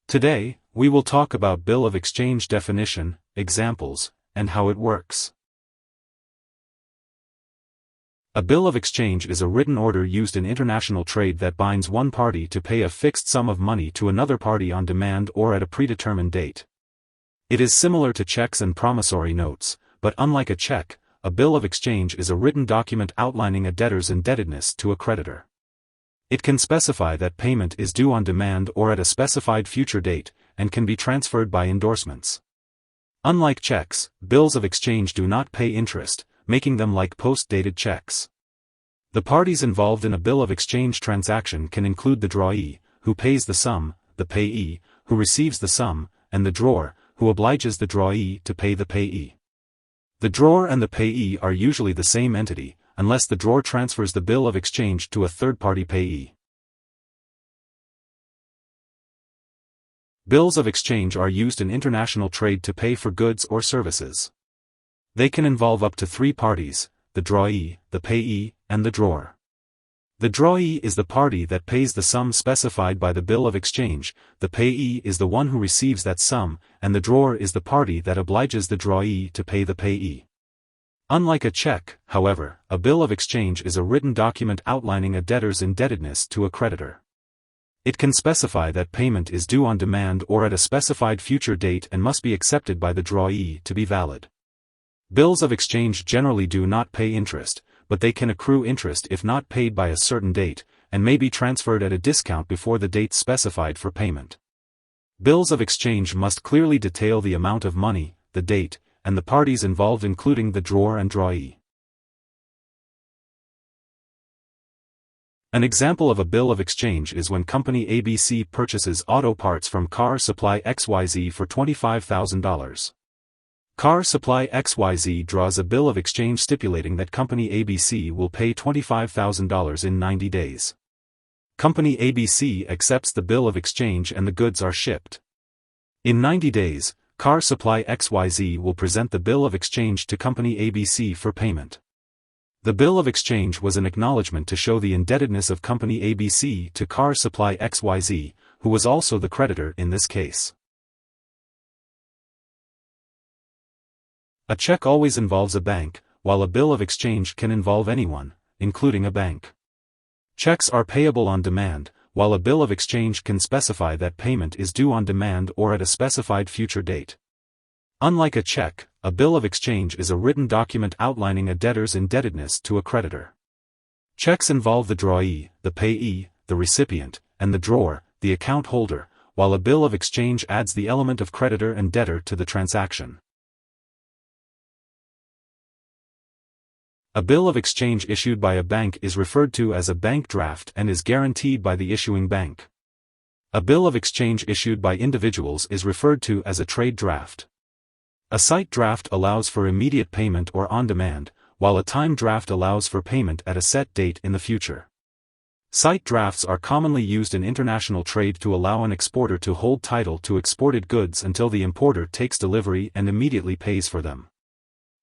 Today, we will talk about bill of exchange definition, examples, and how it works. A bill of exchange is a written order used in international trade that binds one party to pay a fixed sum of money to another party on demand or at a predetermined date. It is similar to checks and promissory notes, but unlike a check, a bill of exchange is a written document outlining a debtor's indebtedness to a creditor. It can specify that payment is due on demand or at a specified future date, and can be transferred by endorsements. Unlike checks, bills of exchange do not pay interest, making them like post-dated checks. The parties involved in a bill of exchange transaction can include the drawee, who pays the sum, the payee, who receives the sum, and the drawer, who obliges the drawee to pay the payee. The drawer and the payee are usually the same entity, unless the drawer transfers the bill of exchange to a third-party payee. Bills of exchange are used in international trade to pay for goods or services. They can involve up to 3 parties, the drawee, the payee, and the drawer. The drawee is the party that pays the sum specified by the bill of exchange, the payee is the one who receives that sum, and the drawer is the party that obliges the drawee to pay the payee. Unlike a check, however, a bill of exchange is a written document outlining a debtor's indebtedness to a creditor. It can specify that payment is due on demand or at a specified future date and must be accepted by the drawee to be valid. Bills of exchange generally do not pay interest, but they can accrue interest if not paid by a certain date, and may be transferred at a discount before the date specified for payment. Bills of exchange must clearly detail the amount of money, the date, and the parties involved including the drawer and drawee. An example of a bill of exchange is when Company ABC purchases auto parts from Car Supply XYZ for $25,000. Car Supply XYZ draws a bill of exchange stipulating that Company ABC will pay $25,000 in 90 days. Company ABC accepts the bill of exchange and the goods are shipped. In 90 days, Car Supply XYZ will present the bill of exchange to Company ABC for payment. The bill of exchange was an acknowledgement to show the indebtedness of Company ABC to Car Supply XYZ, who was also the creditor in this case. A check always involves a bank, while a bill of exchange can involve anyone, including a bank. Checks are payable on demand, while a bill of exchange can specify that payment is due on demand or at a specified future date. Unlike a check, a bill of exchange is a written document outlining a debtor's indebtedness to a creditor. Checks involve the drawee, the payee, the recipient, and the drawer, the account holder, while a bill of exchange adds the element of creditor and debtor to the transaction. A bill of exchange issued by a bank is referred to as a bank draft and is guaranteed by the issuing bank. A bill of exchange issued by individuals is referred to as a trade draft. A sight draft allows for immediate payment or on demand, while a time draft allows for payment at a set date in the future. Sight drafts are commonly used in international trade to allow an exporter to hold title to exported goods until the importer takes delivery and immediately pays for them.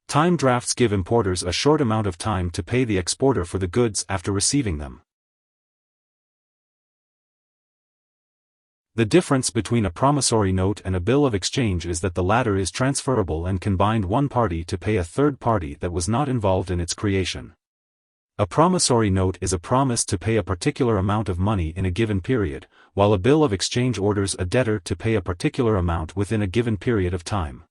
Time drafts give importers a short amount of time to pay the exporter for the goods after receiving them. The difference between a promissory note and a bill of exchange is that the latter is transferable and can bind one party to pay a third party that was not involved in its creation. A promissory note is a promise to pay a particular amount of money in a given period, while a bill of exchange orders a debtor to pay a particular amount within a given period of time.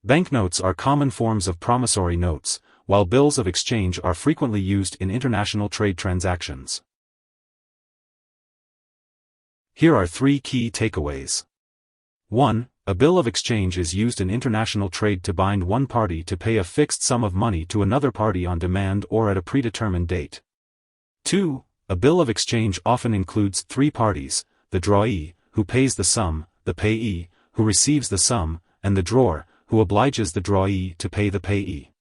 Banknotes are common forms of promissory notes, while bills of exchange are frequently used in international trade transactions. Here are 3 key takeaways. 1. A bill of exchange is used in international trade to bind one party to pay a fixed sum of money to another party on demand or at a predetermined date. 2. A bill of exchange often includes 3 parties, the drawee, who pays the sum, the payee, who receives the sum, and the drawer, who obliges the drawee to pay the payee.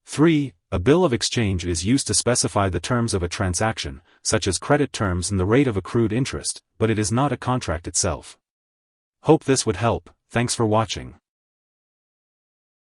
3. A bill of exchange is used to specify the terms of a transaction, such as credit terms and the rate of accrued interest, but it is not a contract itself. Hope this would help. Thanks for watching.